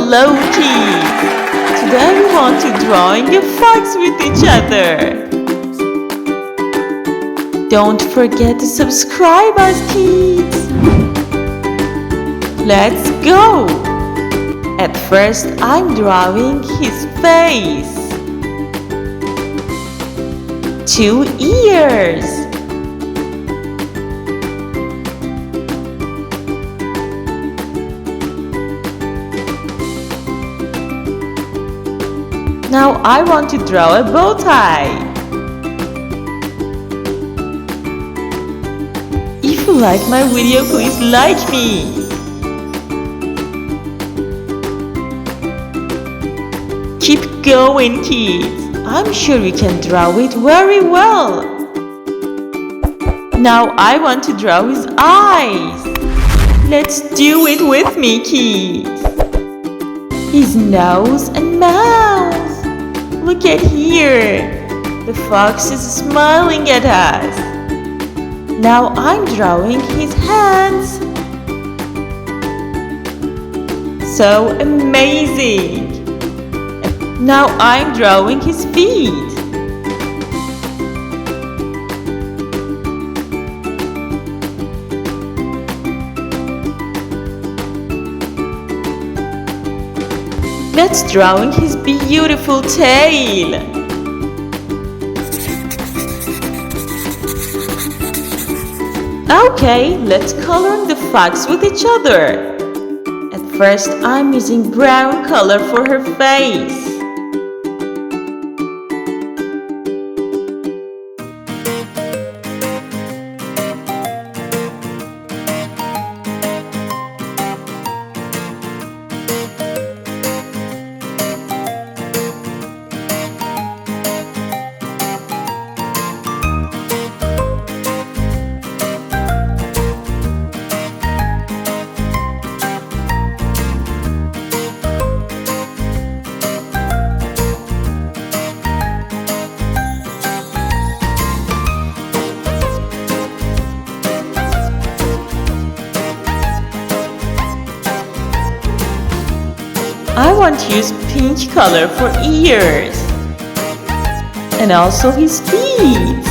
Hello kids! Today we want to drawing a fox with each other. Don't forget to subscribe us kids. Let's go! At first I'm drawing his face. 2 ears. Now I want to draw a bow tie. If you like my video, please like me. Keep going, kids. I'm sure you can draw it very well. Now I want to draw his eyes. Let's do it with me, kids. His nose and mouth. Look at here. The fox is smiling at us. Now I'm drawing his hands. So amazing. Now I'm drawing his feet. Let's drawing his beautiful tail. Okay, let's color the fox with each other. At first, I'm using brown color for her face. I want to use pink color for ears and also his feet.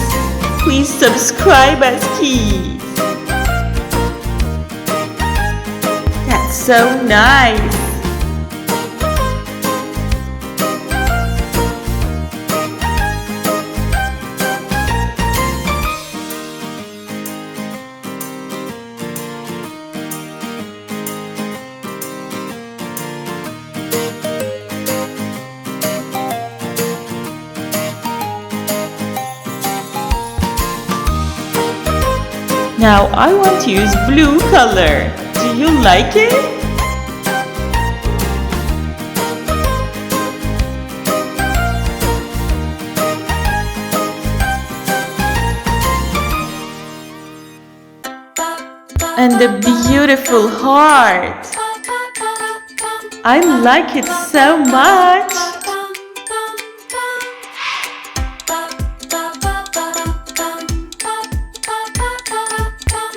Please subscribe us kids. That's so nice. Now I want to use blue color. Do you like it? And the beautiful heart. I like it so much.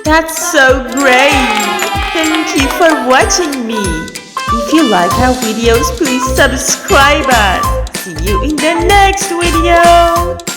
That's so great! Thank you for watching me. If you like our videos, please subscribe us. See you in the next video.